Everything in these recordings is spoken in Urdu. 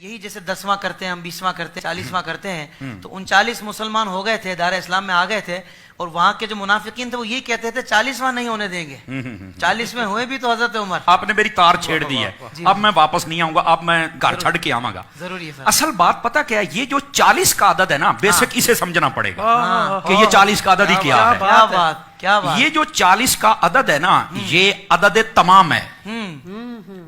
یہی جیسے 10واں کرتے ہیں ہم 20واں کرتے ہیں 40واں کرتے ہیں تو 39 مسلمان ہو گئے تھے دار اسلام میں آ گئے تھے اور وہاں کے جو منافقین تھے وہ یہی کہتے تھے 40واں نہیں ہونے دیں گے 40ویں ہوئے بھی تو حضرت عمر آپ نے میری تار چھیڑ دی ہے اب میں واپس نہیں آؤں گا اب میں گھر چھڑ کے آؤں گا ضروری ہے اصل بات پتہ کیا ہے یہ جو 40 کا عدد ہے نا بیسک اسے سمجھنا پڑے گا کہ یہ 40 کا عدد ہی کیا ہے کیا بات یہ جو 40 کا عدد ہے نا یہ عدد تمام ہے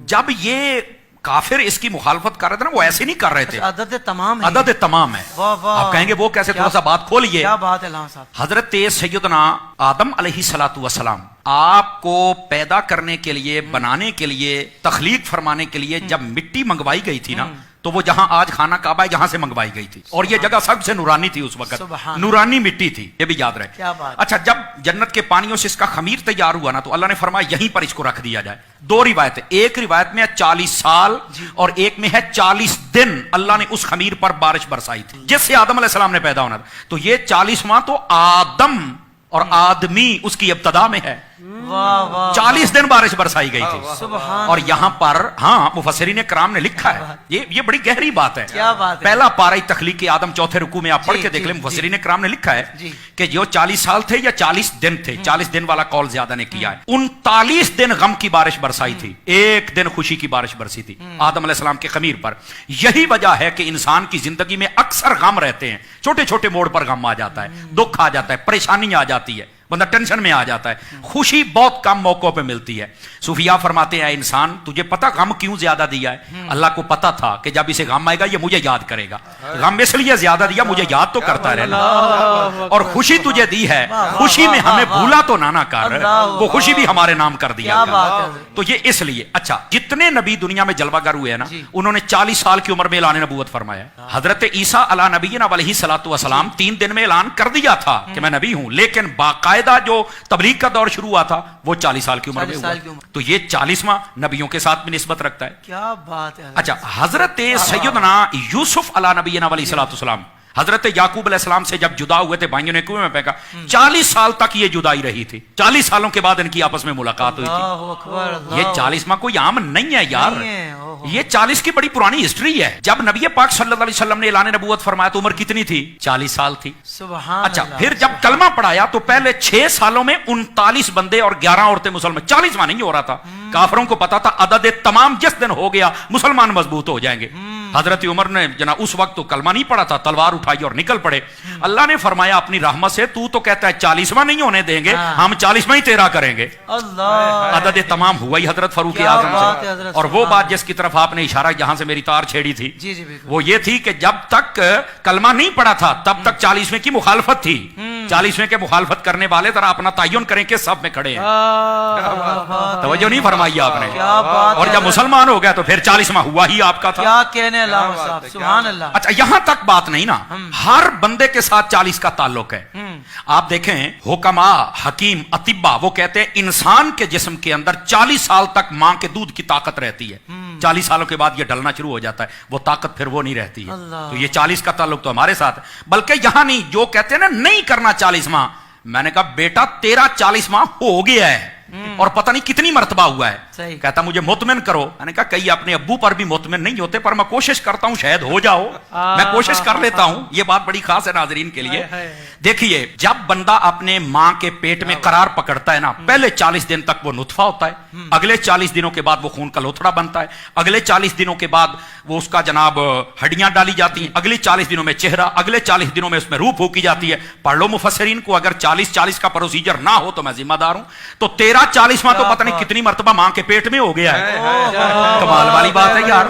جب یہ کافر اس کی مخالفت کر رہے تھے نا وہ ایسے نہیں کر رہے تھے عدد تمام ہے عدد تمام ہے آپ کہیں گے وہ کیسے تھوڑا سا بات کھولئے کیا بات ہے علامہ صاحب حضرت سیدنا آدم علیہ السلام آپ کو پیدا کرنے کے لیے بنانے کے لیے تخلیق فرمانے کے لیے جب مٹی منگوائی گئی تھی نا تو وہ جہاں آج خانہ کعبہ ہے جہاں سے منگوائی گئی تھی اور یہ جگہ سب سے نورانی تھی اس وقت نورانی مٹی تھی یہ بھی یاد رہے اچھا جب جنت کے پانیوں سے اس کا خمیر تیار ہوا نا تو اللہ نے فرمایا یہیں پر اس کو رکھ دیا جائے دو روایتیں ایک روایت میں 40 سال اور ایک میں ہے 40 دن اللہ نے اس خمیر پر بارش برسائی تھی جس سے آدم علیہ السلام نے پیدا ہونا تھا تو یہ 40واں تو آدم اور آدمی اس کی ابتدا میں ہے 40 دن بارش برسائی گئی تھی اور یہاں پر ہاں مفسرین کرام نے لکھا ہے یہ بڑی گہری بات ہے پہلا پارہ تخلیق آدم چوتھے رکوع میں آپ پڑھ کے دیکھ لیں مفسرین کرام نے لکھا ہے کہ جو 40 سال تھے یا 40 دن تھے 40 دن والا قول زیادہ نے کیا ہے 39 دن غم کی بارش برسائی تھی ایک دن خوشی کی بارش برسی تھی آدم علیہ السلام کے خمیر پر یہی وجہ ہے کہ انسان کی زندگی میں اکثر غم رہتے ہیں چھوٹے چھوٹے موڑ پر غم آ جاتا ہے دکھ آ جاتا ہے پریشانی آ جاتی ہے بندہ ٹینشن میں آ جاتا ہے خوشی بہت کم موقعوں پہ ملتی ہے صوفیاء فرماتے ہیں انسان تجھے پتا غم کیوں زیادہ دیا ہے اللہ کو پتا تھا کہ جب اسے غم آئے گا یہ مجھے یاد کرے گا غم اس لیے زیادہ دیا مجھے یاد تو کرتا رہنا اور خوشی تجھے دی ہے خوشی میں ہمیں بھولا تو نہ کر وہ خوشی بھی ہمارے نام کر دیا تو یہ اس لیے اچھا جتنے نبی دنیا میں جلوہ گر ہوئے ہیں نا انہوں نے 40 سال کی عمر میں اعلان نبوت فرمایا حضرت عیسیٰ علیہ نبینا علیہ السلام 3 دن میں اعلان کر دیا تھا کہ میں نبی ہوں لیکن باقاعدہ جو تبلیغ کا دور شروع ہوا تھا وہ 40 سال کی عمر میں ہوا تو یہ 40واں نبیوں کے ساتھ بھی نسبت رکھتا ہے کیا بات ہے اچھا حضرت سیدنا یوسف علیہ نبینا علیہ السلام حضرت یعقوب علیہ السلام سے جب جدا ہوئے تھے بھائیوں نے کنویں میں پھینکا 40 سال تک یہ جدائی رہی تھی 40 سالوں کے بعد ان کی آپس میں ملاقات ہوئی تھی یہ 40واں کوئی عام نہیں ہے یار یہ 40 کی بڑی پرانی ہسٹری ہے جب نبی پاک صلی اللہ علیہ وسلم نے اعلان نبوت فرمایا تو عمر کتنی تھی 40 سال تھی اچھا پھر جب کلمہ پڑھایا تو پہلے 6 سالوں میں 39 بندے اور 11 عورتیں مسلمان 40واں نہیں ہو رہا تھا کافروں کو پتا تھا عدد تمام جس دن ہو گیا مسلمان مضبوط ہو جائیں گے حضرت عمر نے جناب اس وقت تو کلمہ نہیں پڑھا تھا تلوار اٹھائی اور نکل پڑے اللہ نے فرمایا اپنی رحمت سے تو کہتا ہے 40واں نہیں ہونے دیں گے ہم 40واں ہی تیرا کریں گے عدد تمام ہوا ہی حضرت فاروق اعظم سے اور وہ بات جس کی طرف آپ نے اشارہ جہاں سے میری تار چھیڑی تھی وہ یہ تھی کہ جب تک کلمہ نہیں پڑھا تھا تب تک 40ویں کی مخالفت تھی 40ویں کے مخالفت کرنے والے ذرا اپنا تعین کریں کہ سب میں کھڑے ہیں توجہ نہیں فرمائی آپ نے اور جب مسلمان ہو گیا تو پھر 40واں ہوا ہی آپ کا تھا سبحان اللہ اچھا یہاں تک بات نہیں نا ہر بندے کے ساتھ 40 کا تعلق ہے آپ دیکھیں حکما حکیم اطباء وہ کہتے ہیں انسان کے جسم کے اندر 40 سال تک ماں کے دودھ کی طاقت رہتی ہے 40 سالوں کے بعد یہ ڈلنا شروع ہو جاتا ہے وہ طاقت پھر وہ نہیں رہتی ہے تو یہ 40 کا تعلق تو ہمارے ساتھ ہے بلکہ یہاں نہیں جو کہتے ہیں نا نہیں کرنا 40واں میں نے کہا بیٹا تیرا 40واں ہو گیا ہے اور پتہ نہیں کتنی مرتبہ ہوا ہے کہتا مجھے مطمئن کرو میں نے کہا کئی اپنے ابو پر بھی مطمئن نہیں ہوتے پر میں کوشش کرتا ہوں شاید ہو جاؤ میں کوشش کر لیتا ہوں یہ بات بڑی خاص ہے ناظرین کے لیے دیکھیے جب بندہ اپنے ماں کے پیٹ میں قرار پکڑتا ہے نا پہلے 40 دن تک وہ نطفہ ہوتا ہے اگلے 40 دنوں کے بعد وہ خون کا لوتھڑا بنتا ہے اگلے 40 دنوں کے بعد وہ اس کا جناب ہڈیاں ڈالی جاتی ہیں اگلے 40 دنوں میں چہرہ اگلے 40 دنوں میں اس میں روح پھونکی جاتی ہے پڑھ لو مفسرین کو اگر 40 کا پروسیجر نہ ہو تو میں ذمہ دار ہوں تو 40واں تو پتہ نہیں کتنی مرتبہ ماں کے پیٹ میں ہو گیا ہے کمال والی بات ہے یار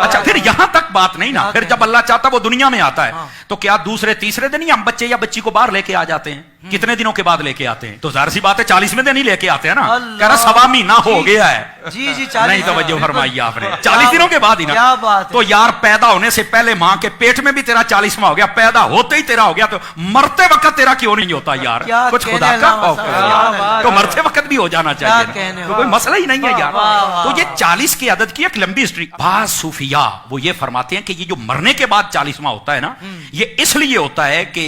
اچھا پھر یہاں تک بات نہیں نا پھر جب اللہ چاہتا وہ دنیا میں آتا ہے تو کیا دوسرے تیسرے دن ہی ہم بچے یا بچی کو باہر لے کے آ جاتے ہیں کتنے دنوں کے بعد لے کے آتے ہیں تو ظاہر سی بات ہے 40ویں دن ہی لے کے آتے ہیں نا کہہ رہا سوا مہینہ ہو گیا ہے نہیں توجہ فرمائی آپ نے 40 دنوں کے بعد ہی نا تو یار پیدا ہونے سے پہلے ماں کے پیٹ میں بھی تیرا 40واں ہو گیا پیدا ہوتے ہی تیرا ہو گیا تو مرتے وقت تیرا کیوں نہیں ہوتا یار کچھ خدا کا خوف ہے تو مرتے وقت بھی ہو جانا چاہیے تو کوئی مسئلہ ہی نہیں ہے یار تو یہ 40 کی عدد کی ایک لمبی ہسٹری بعض صوفیاء وہ یہ فرماتے ہیں کہ یہ جو مرنے کے بعد 40واں ہوتا ہے نا یہ اس لیے ہوتا ہے کہ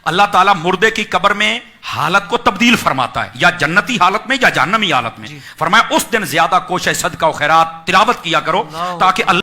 اللہ تعالیٰ مردے کی قبر میں حالت کو تبدیل فرماتا ہے یا جنتی حالت میں یا جہنمی حالت میں فرمایا اس دن زیادہ کوشش صدقہ و خیرات تلاوت کیا کرو تاکہ اللہ